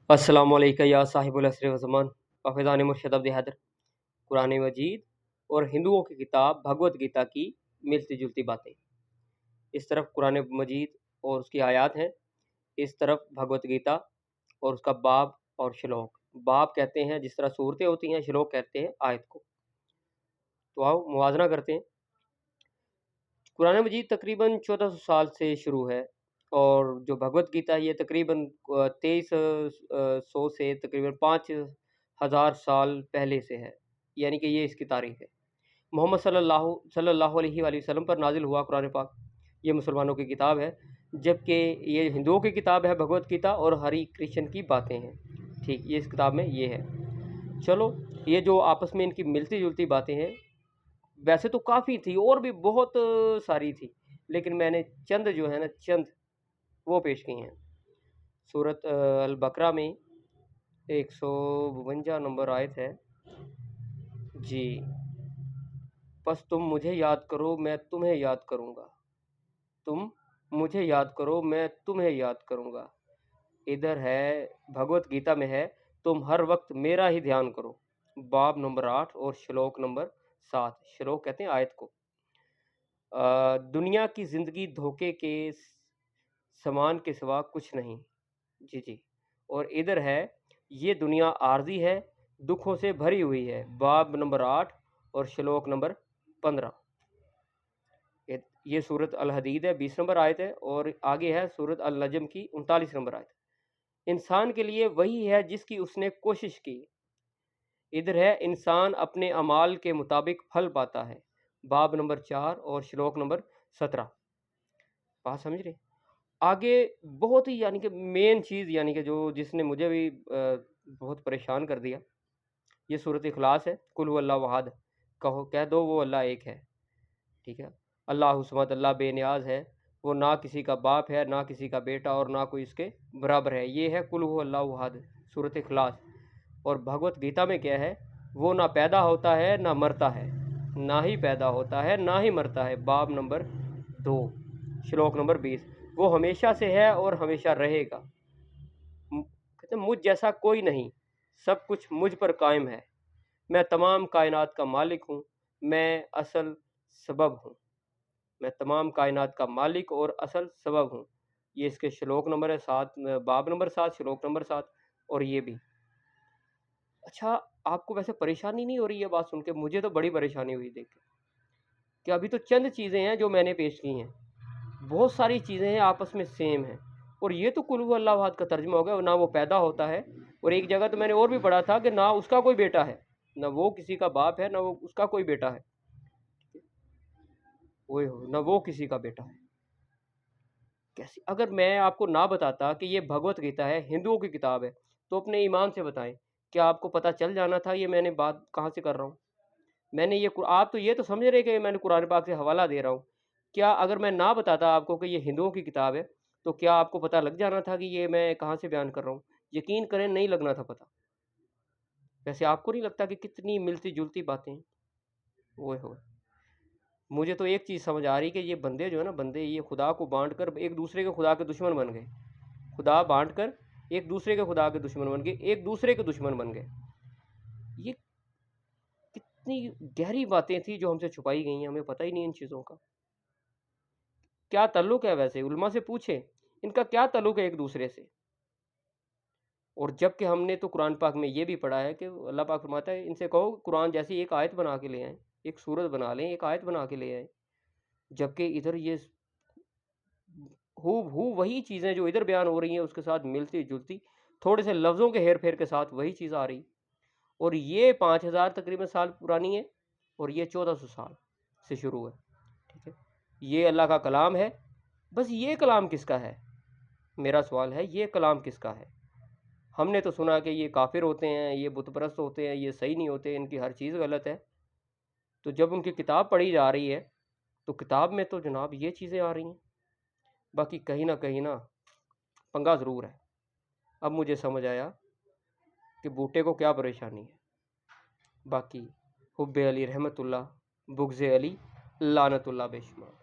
अस्सलाम वालेकुम या साहिबुल असर व ज़मान हफ़िज़ान मुर्शद अब्द हैदर। कुरान मजीद और हिंदुओं की किताब भगवत गीता की मिलती जुलती बातें। इस तरफ कुरान मजीद और उसकी आयत हैं, इस तरफ भगवत गीता और उसका बाब और श्लोक। बाब कहते हैं जिस तरह सूरतें होती हैं, श्लोक कहते हैं आयत को। तो आओ मुवाज़ना करते हैं। कुरान मजीद तकरीबन 1400 साल से शुरू है और जो भगवत गीता है ये तकरीबन 2300 से तकरीबन 5000 साल पहले से है, यानी कि ये इसकी तारीख है। मोहम्मद सल्लल्लाहु अलैहि वसल्लम पर नाजिल हुआ कुरान पाक। ये मुसलमानों की किताब है, जबकि ये हिंदुओं की किताब है भगवत गीता और हरी कृष्ण की बातें हैं। ठीक, ये इस किताब में ये है। चलो, ये जो आपस में इनकी मिलती जुलती बातें हैं, वैसे तो काफ़ी थी और भी बहुत सारी थी, लेकिन मैंने चंद जो है ना चंद वो पेश की हैं। सूरत अल बकरा में 152 नंबर आयत है जी। बस तुम मुझे याद करो मैं तुम्हें याद करूँगा, तुम मुझे याद करो मैं तुम्हें याद करूँगा। इधर है भगवत गीता में है तुम हर वक्त मेरा ही ध्यान करो, बाब नंबर 8 और श्लोक नंबर 7। श्लोक कहते हैं आयत को। दुनिया की ज़िंदगी धोखे के समान के सिवा कुछ नहीं। जी। और इधर है ये दुनिया आर्जी है, दुखों से भरी हुई है, बाब नंबर 8 और श्लोक नंबर 15। ये सूरत अल हदीद है, 20 नंबर आयत है। और आगे है सूरत अल नजम की 39 नंबर आयत। इंसान के लिए वही है जिसकी उसने कोशिश की। इधर है इंसान अपने अमाल के मुताबिक फल पाता है, बाब नंबर 4 और श्लोक नंबर 17। बात समझ रहे? आगे बहुत ही यानी कि मेन चीज़ यानी कि जो जिसने मुझे भी बहुत परेशान कर दिया, ये सूरत इखलास है। कुल हु अल्लाहु अहद, कहो कह दो वो अल्लाह एक है। ठीक है, अल्लाहु समद, अल्लाह बेनियाज है, वो ना किसी का बाप है ना किसी का बेटा और ना कोई इसके बराबर है। ये है कुल हु अल्लाहु अहद, सूरत इखलास। और भगवत गीता में क्या है, वो ना पैदा होता है ना मरता है, ना ही पैदा होता है ना ही मरता है, बाब नंबर 2 श्लोक नंबर 20। वो हमेशा से है और हमेशा रहेगा। कहते मुझ जैसा कोई नहीं, सब कुछ मुझ पर कायम है, मैं तमाम कायनात का मालिक हूँ, मैं असल सबब हूँ, मैं तमाम कायनात का मालिक और असल सबब हूँ। ये इसके श्लोक नंबर है 7, बाब नंबर 7 श्लोक नंबर 7। और ये भी अच्छा, आपको वैसे परेशानी नहीं हो रही है बात सुन के? मुझे तो बड़ी परेशानी हुई देख के कि अभी तो चंद चीज़ें हैं जो मैंने पेश की हैं, बहुत सारी चीज़ें हैं आपस में सेम हैं। और ये तो कुल हु अल्लाहु अहद का तर्जुमा हो गया, ना वो पैदा होता है। और एक जगह तो मैंने और भी पढ़ा था कि ना उसका कोई बेटा है, ना वो किसी का बाप है, ना वो उसका कोई बेटा है, ओए हो, ना वो किसी का बेटा है। कैसी, अगर मैं आपको ना बताता कि ये भगवत गीता है, हिंदुओं की किताब है, तो अपने ईमान से बताएं, क्या आपको पता चल जाना था ये मैंने बात कहाँ से कर रहा हूँ? मैंने ये आप तो ये तो समझ रहे कि मैं कुरान पाक से हवाला दे रहा हूँ। क्या अगर मैं ना बताता आपको कि ये हिंदुओं की किताब है, तो क्या आपको पता लग जाना था कि ये मैं कहाँ से बयान कर रहा हूँ? यकीन करें, नहीं लगना था पता। वैसे आपको नहीं लगता कि कितनी मिलती जुलती बातें हैं? ओए होए, मुझे तो एक चीज़ समझ आ रही कि ये बंदे जो है ना, बंदे ये खुदा को बांट कर एक दूसरे के खुदा के दुश्मन बन गए। खुदा बांट कर एक दूसरे के खुदा के दुश्मन बन गए, एक दूसरे के दुश्मन बन गए। ये कितनी गहरी बातें थी जो हमसे छुपाई गई हैं, हमें पता ही नहीं इन चीज़ों का। क्या ताल्लुक है? वैसे उलमा से पूछें, इनका क्या ताल्लुक है एक दूसरे से? और जबकि हमने तो कुरान पाक में ये भी पढ़ा है कि अल्लाह पाक फरमाता है इनसे कहो कुरान जैसी एक आयत बना के ले आएं, एक सूरत बना लें, एक आयत बना के ले आएं। जबकि इधर ये हूबहू वही चीज़ें जो इधर बयान हो रही हैं उसके साथ मिलती जुलती, थोड़े से लफ्ज़ों के हेर फेर के साथ वही चीज़ आ रही। और ये 5000 तकरीबन साल पुरानी है और ये 1400 साल से शुरू है। ठीक है, ये अल्लाह का कलाम है। बस ये कलाम किसका है? मेरा सवाल है, ये कलाम किसका है? हमने तो सुना कि ये काफिर होते हैं, ये बुत परस्त होते हैं, ये सही नहीं होते, इनकी हर चीज़ गलत है। तो जब उनकी किताब पढ़ी जा रही है तो किताब में तो जनाब ये चीज़ें आ रही हैं। बाकी कहीं ना पंगा ज़रूर है। अब मुझे समझ आया कि बूटे को क्या परेशानी है। बाकी हुब्बे अली रहमतुल्लाह, बुग़्ज़े अली लानतुल्लाह बेशुमार।